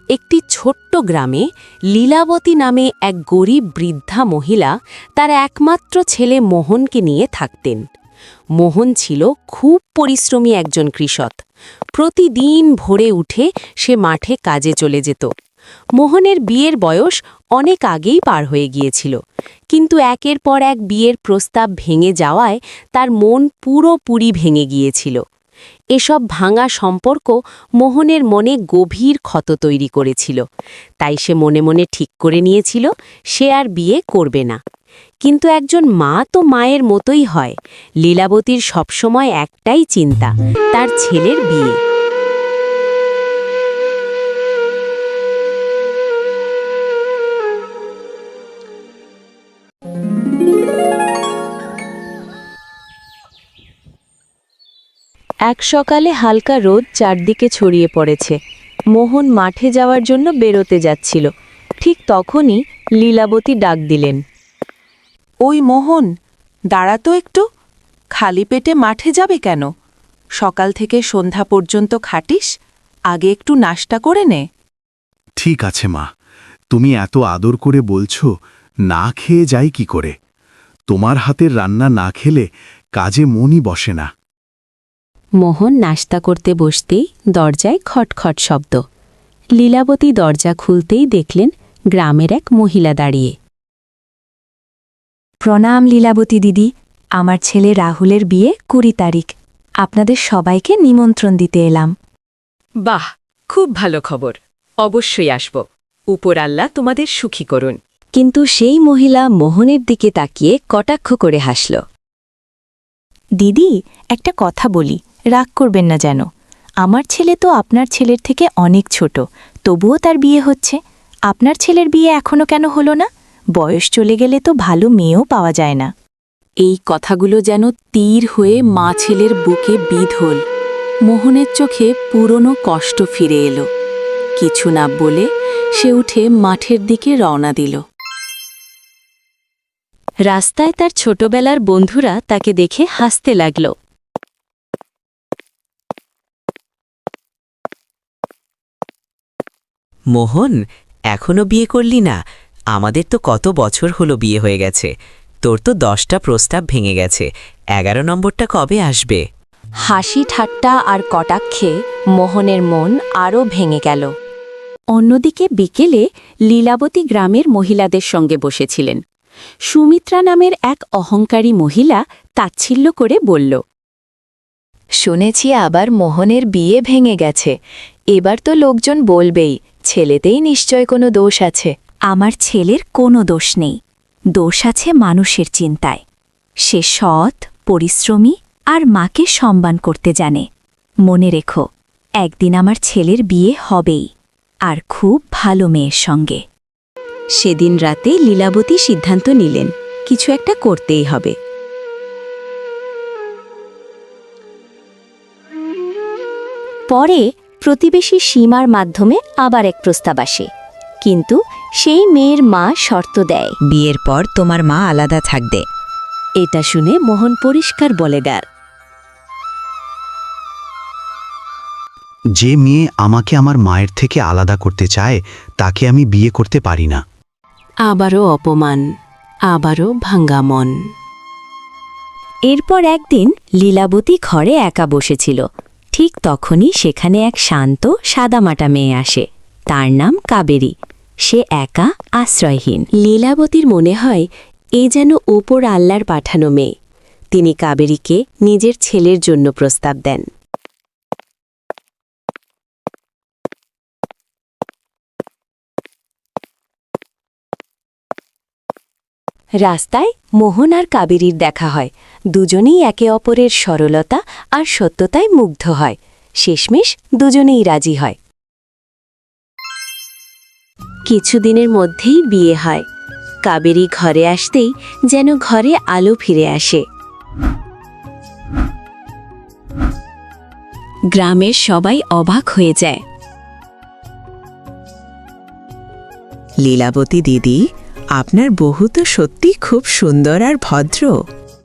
একটি ছোট্ট গ্রামে লীলাবতী নামে এক গরিব বৃদ্ধা মহিলা তার একমাত্র ছেলে মোহনকে নিয়ে থাকতেন। মোহন ছিল খুব পরিশ্রমী একজন কৃষক। প্রতিদিন ভোরে উঠে সে মাঠে কাজে চলে যেত। মোহনের বিয়ের বয়স অনেক আগেই পার হয়ে গিয়েছিল, কিন্তু একের পর এক বিয়ের প্রস্তাব ভেঙে যাওয়ায় তার মন পুরোপুরি ভেঙে গিয়েছিল। এসব ভাঙা সম্পর্ক মোহনের মনে গভীর ক্ষত তৈরি করেছিল। তাই সে মনে মনে ঠিক করে নিয়েছিল সে আর বিয়ে করবে না। কিন্তু একজন মা তো মায়ের মতোই হয়। লীলাবতীর সবসময় একটাই চিন্তা, তার ছেলের বিয়ে। এক সকালে হালকা রোদ চারদিকে ছড়িয়ে পড়েছে। মোহন মাঠে যাওয়ার জন্য বেরোতে যাচ্ছিল। ঠিক তখনই লীলাবতী ডাক দিলেন। ওই মোহন, দাঁড়া তো একটু। খালি পেটে মাঠে যাবে কেন? সকাল থেকে সন্ধ্যা পর্যন্ত খাটিস, আগে একটু নাশতা করে নে। ঠিক আছে মা, তুমি এত আদর করে বলছো, না খেয়ে যাই কি করে? তোমার হাতের রান্না না খেলে কাজে মনই বসে না। মোহন নাশতা করতে বসতেই দরজায় খটখট শব্দ। লীলাবতী দরজা খুলতেই দেখলেন গ্রামের এক মহিলা দাঁড়িয়ে। প্রণাম লীলাবতী দিদি, আমার ছেলে রাহুলের বিয়ে 20 তারিখ। আপনাদের সবাইকে নিমন্ত্রণ দিতে এলাম। বাহ, খুব ভালো খবর। অবশ্যই আসব। উপর আল্লাহ তোমাদের সুখী করুন। কিন্তু সেই মহিলা মোহনের দিকে তাকিয়ে কটাক্ষ করে হাসল। দিদি, একটা কথা বলি, রাগ করবেন না যেন। আমার ছেলে তো আপনার ছেলের থেকে অনেক ছোট, তবুও তার বিয়ে হচ্ছে। আপনার ছেলের বিয়ে এখনো কেন হলো না? বয়স চলে গেলে তো ভালো মেয়েও পাওয়া যায় না। এই কথাগুলো যেন তীর হয়ে মা ছেলের বুকে বিঁধল। মোহনের চোখে পুরনো কষ্ট ফিরে এলো। কিছু না বলে সে উঠে মাঠের দিকে রওনা দিল। রাস্তায় তার ছোটবেলার বন্ধুরা তাকে দেখে হাসতে লাগল। মোহন, এখনো বিয়ে করলি না? আমাদের তো কত বছর হলো বিয়ে হয়ে গেছে। তোর তো 10টা প্রস্তাব ভেঙে গেছে, 11 নম্বরটা কবে আসবে? হাসি ঠাট্টা আর কটাক্ষে মোহনের মন আরও ভেঙে গেল। অন্যদিকে বিকেলে লীলাবতী গ্রামের মহিলাদের সঙ্গে বসেছিলেন। সুমিত্রা নামের এক অহংকারী মহিলা তাচ্ছিল্য করে বলল, শুনেছি আবার মোহনের বিয়ে ভেঙে গেছে। এবার তো লোকজন বলবেই ছেলেতেই নিশ্চয় কোনো দোষ আছে। আমার ছেলের কোনো দোষ নেই, দোষ আছে মানুষের চিন্তায়। সে সৎ, পরিশ্রমী আর মাকে সম্মান করতে জানে। মনে রেখো, একদিন আমার ছেলের বিয়ে হবেই, আর খুব ভালো মেয়ের সঙ্গে। সেদিন রাতে লীলাবতী সিদ্ধান্ত নিলেন কিছু একটা করতেই হবে। পরে প্রতিবেশী সীমার মাধ্যমে আবার এক প্রস্তাব আসে, কিন্তু সেই মেয়ের মা শর্ত দেয়, বিয়ের পর তোমার মা আলাদা থাকবে। এটা শুনে মোহন পরিষ্কার বলে দেয়, যে মেয়ে আমাকে আমার মায়ের থেকে আলাদা করতে চায় তাকে আমি বিয়ে করতে পারি না। আবারও অপমান, আবারও ভাঙ্গা মন। এরপর একদিন লীলাবতী ঘরে একা বসেছিল। ঠিক তখনই সেখানে এক শান্ত সাদামাটা মেয়ে আসে। তার নাম কাবেরী। সে একা, আশ্রয়হীন। লীলাবতীর মনে হয় এ যেন ওপর আল্লাহর পাঠানো মেয়ে। তিনি কাবেরীকে নিজের ছেলের জন্য প্রস্তাব দেন। রাস্তায় মোহন আর কাবেরীর দেখা হয়। দুজনেই একে অপরের সরলতা আর সত্যতায় মুগ্ধ হয়। শেষমেশ দুজনেই রাজি হয়। কিছুদিনের মধ্যেই বিয়ে হয়। কাবেরী ঘরে আসতেই যেন ঘরে আলো ফিরে আসে। গ্রামের সবাই অবাক হয়ে যায়। লীলাবতী দিদি, আপনার বহূ তো সত্যি খুব সুন্দর আর ভদ্র।